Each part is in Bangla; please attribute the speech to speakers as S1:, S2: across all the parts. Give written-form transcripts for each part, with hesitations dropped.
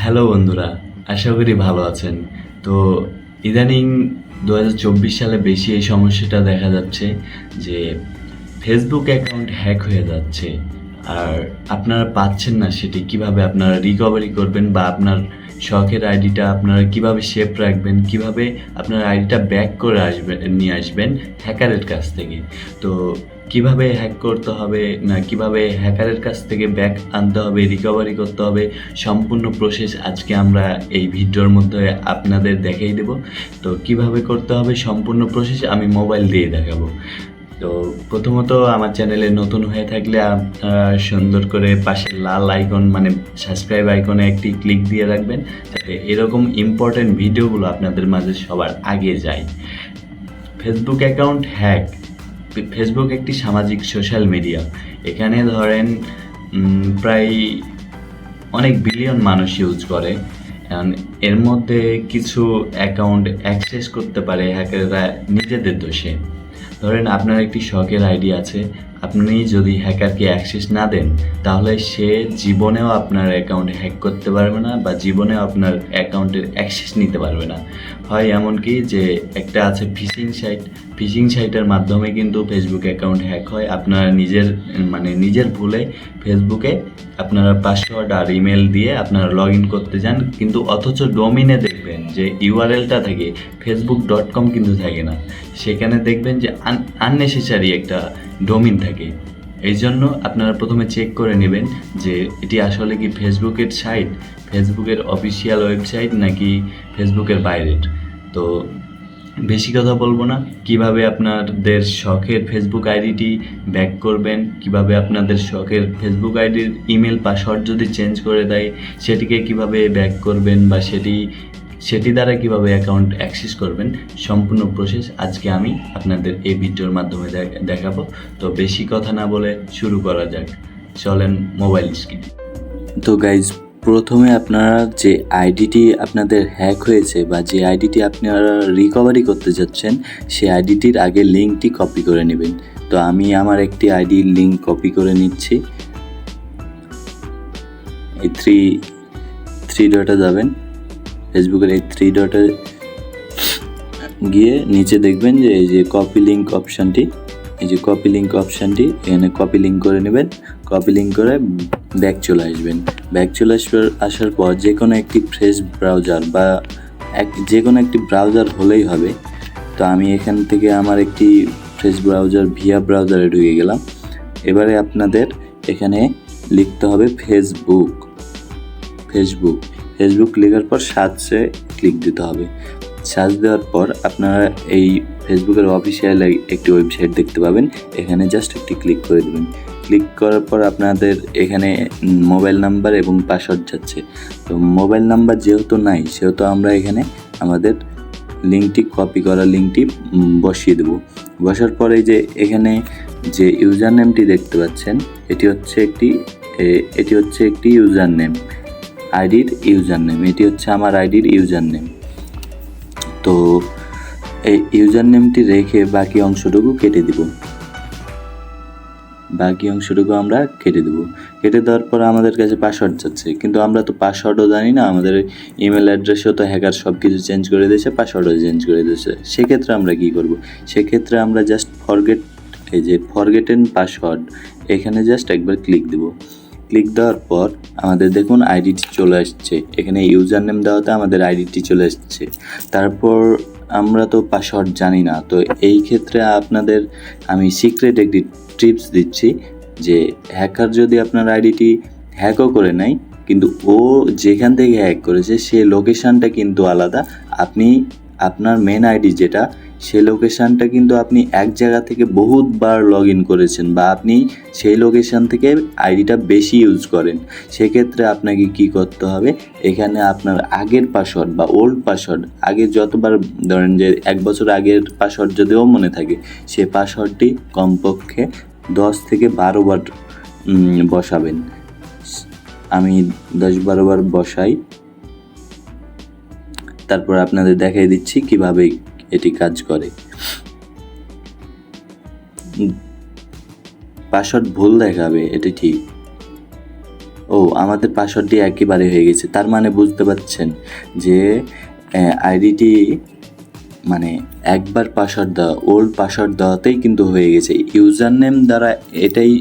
S1: হ্যালো বন্ধুরা, আশা করি ভালো আছেন। তো ইদানিং ২০২৪ সালে বেশি এই সমস্যাটা দেখা যাচ্ছে যে ফেসবুক অ্যাকাউন্ট হ্যাক হয়ে যাচ্ছে। আর আপনারা পাচ্ছেন না সেটি কিভাবে আপনারা রিকভারি করবেন বা আপনার শখের আইডিটা আপনারা কিভাবে সেভ রাখবেন, কিভাবে আপনার আইডিটা ব্যাক করে নিয়ে আসবেন হ্যাকারের কাছ থেকে। তো কিভাবে হ্যাক করতে হবে না কিভাবে হ্যাকারের কাছ থেকে ব্যাক আনতে হবে, রিকভারি করতে হবে, সম্পূর্ণ প্রসেস আজকে আমরা এই ভিডিওর মধ্যে আপনাদের দেখিয়ে দেব। তো কিভাবে করতে হবে সম্পূর্ণ প্রসেস আমি মোবাইল দিয়ে দেখাবো। তো প্রথমত আমার চ্যানেলে নতুন হয়ে থাকলে আপনারা সুন্দর করে পাশে লাল আইকন মানে সাবস্ক্রাইব আইকনে একটি ক্লিক দিয়ে রাখবেন, যাতে এরকম ইম্পর্টেন্ট ভিডিওগুলো আপনাদের মাঝে সবার আগে যায়। Facebook account hack. ফেসবুক একটি সামাজিক সোশ্যাল মিডিয়া। এখানে ধরেন প্রায় অনেক বিলিয়ন মানুষ ইউজ করে। এখন এর মধ্যে কিছু অ্যাকাউন্ট অ্যাক্সেস করতে পারে হ্যাকাররা নিজেদের দোষে। ধরেন আপনার একটি শখের আইডি আছে, আপনি যদি হ্যাকারকে অ্যাক্সেস না দেন তাহলে সে জীবনেও আপনার অ্যাকাউন্ট হ্যাক করতে পারবে না বা জীবনেও আপনার অ্যাকাউন্টের অ্যাক্সেস নিতে পারবে না। হয় এমনকি যে একটা আছে ফিশিং সাইটের মাধ্যমে কিন্তু ফেসবুক অ্যাকাউন্ট হ্যাক হয়। আপনারা নিজের ভুলে ফেসবুকে আপনারা পাসওয়ার্ড আর ইমেল দিয়ে আপনারা লগ ইন করতে যান, কিন্তু অথচ ডোমিনে দেখবেন যে ইউআরএলটা থাকে facebook.com কিন্তু থাকে না। সেখানে দেখবেন যে আননেসেসারি একটা ডোমিন থাকে। এই জন্য আপনারা প্রথমে চেক করে নেবেন যে এটি আসলে কি ফেসবুকের সাইট, ফেসবুকের অফিসিয়াল ওয়েবসাইট নাকি ফেসবুকের বাইরের। তো বেশি কথা বলবো না, কিভাবে আপনাদের শখের ফেসবুক আইডিটি ব্যাক করবেন, কিভাবে আপনাদের শখের ফেসবুক আইডির ইমেল পাসওয়ার্ড যদি চেঞ্জ করে দেয় সেটিকে কিভাবে ব্যাক করবেন বা সেটি দ্বারা কিভাবে অ্যাকাউন্ট অ্যাক্সেস করবেন, সম্পূর্ণ প্রসেস আজকে আমি আপনাদের এই ভিডিওর মাধ্যমে দেখাবো। তো বেশি কথা না বলে শুরু করা যাক, চলেন মোবাইল স্ক্রিনে। তো গাইজ, প্রথমে আপনারা যে আইডিটি আপনাদের হ্যাক হয়েছে বা যে আইডিটি আপনারা রিকভারি করতে যাচ্ছেন সেই আইডিটির আগে লিঙ্কটি কপি করে নেবেন। তো আমি আমার একটি আইডির লিঙ্ক কপি করে নিচ্ছি। এই থ্রি ডটে যাবেন, ফেসবুকের এই থ্রি ডটে গিয়ে নিচে দেখবেন যে এই যে কপি লিঙ্ক অপশানটি, এখানে কপি লিঙ্ক করে নেবেন। কপি লিঙ্ক করে ব্যাক চলে আসবেন। আসার পর যে কোনো একটি ফ্রেশ ব্রাউজার বা যে কোনো একটি ব্রাউজার হলেই হবে। তো আমি এখান থেকে আমার একটি ফ্রেশ ব্রাউজার ভিয়া ব্রাউজারে ঢুকে গেলাম। এবারে আপনাদের এখানে লিখতে হবে ফেসবুক লেখার পর সার্চে ক্লিক দিতে হবে। সার্চ দেওয়ার পর আপনারা এই ফেসবুকের অফিসিয়াল একটি ওয়েবসাইট দেখতে পাবেন, এখানে জাস্ট একটি ক্লিক করে দেবেন। ক্লিক করার পর আপনাদের এখানে মোবাইল নাম্বার এবং পাসওয়ার্ড যাচ্ছে। তো মোবাইল নাম্বার যেহেতু নাই সেহেতু আমরা এখানে আমাদের কপি করা লিঙ্কটি বসিয়ে দেব। বসার পরে যে এখানে যে ইউজার নেমটি দেখতে পাচ্ছেন এটি হচ্ছে একটি ইউজার নেম, আইডির ইউজার নেম। এটি হচ্ছে আমার আইডির ইউজার নেম। তো এই ইউজার নেমটি রেখে বাকি অংশটুকু কেটে দেব। কেটে দেওয়ার পর আমাদের কাছে পাসওয়ার্ড যাচ্ছে, কিন্তু আমরা তো পাসওয়ার্ডও জানি না, আমাদের ইমেল অ্যাড্রেসও তো হ্যাকার সব কিছু চেঞ্জ করে দিয়েছে, পাসওয়ার্ডও চেঞ্জ করে দিয়েছে। সেক্ষেত্রে আমরা কী করব? সেক্ষেত্রে আমরা জাস্ট ফরগেটেন পাসওয়ার্ড এখানে জাস্ট একবার ক্লিক দেব। ক্লিক দেওয়ার পর আমাদের দেখুন আইডিটি চলে আসছে, এখানে ইউজার নেম দেওয়াতে আমাদের আইডিটি চলে আসছে। তারপর আমরা তো পাসওয়ার্ড জানি না, তো এই ক্ষেত্রে আপনাদের আমি সিক্রেট একটি টিপস দিচ্ছি যে হ্যাকার যদি আপনার আইডিটি হ্যাকও করে নেয়, কিন্তু ও যেখান থেকে হ্যাক করেছে সে লোকেশানটা কিন্তু আলাদা। আপনি আপনার মেন আইডি যেটা, সেই লোকেশানটা কিন্তু আপনি এক জায়গা থেকে বহুতবার লগ ইন করেছেন বা আপনি সেই লোকেশান থেকে আইডিটা বেশি ইউজ করেন। সেক্ষেত্রে আপনাকে কি করতে হবে, এখানে আপনার আগের পাসওয়ার্ড বা ওল্ড পাসওয়ার্ড, আগে যতবার ধরেন যে 1 বছর আগের পাসওয়ার্ড যদিও মনে থাকে, সে পাসওয়ার্ডটি কমপক্ষে 10 থেকে 12 বার বসাবেন। আমি 10-12 বার বসাই, তারপর আপনাদের দেখাই দিচ্ছি কিভাবে এটি কাজ করে। পাসওয়ার্ড ভুল দেখাবে, এটি ঠিক। ও আমাদের পাসওয়ার্ডটি একেবারে হয়ে গেছে, তার মানে বুঝতে পারছেন যে আইডিটি মানে একবার পাসওয়ার্ড দেওয়া, ওল্ড পাসওয়ার্ড দেওয়াতেই কিন্তু হয়ে গেছে। ইউজার নেম দ্বারা এটাই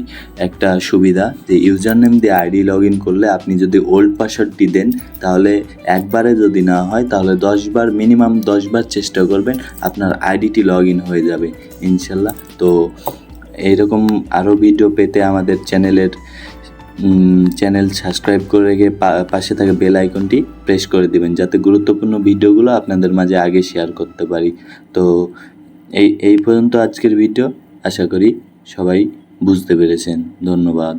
S1: একটা সুবিধা যে ইউজার নেম দিয়ে আইডি লগ ইন করলে আপনি যদি ওল্ড পাসওয়ার্ডটি দেন তাহলে একবারে যদি না হয় তাহলে 10বার, মিনিমাম 10বার চেষ্টা করবেন, আপনার আইডিটি লগ ইন হয়ে যাবে ইনশাল্লাহ। তো এইরকম আরও ভিডিও পেতে আমাদের চ্যানেল সাবস্ক্রাইব করে রেখে পাশে থাকা বেল আইকনটি প্রেস করে দিবেন, যাতে গুরুত্বপূর্ণ ভিডিওগুলো আপনাদের মাঝে আগে শেয়ার করতে পারি। তো এই পর্যন্ত আজকের ভিডিও, আশা করি সবাই বুঝতে পেরেছেন। ধন্যবাদ।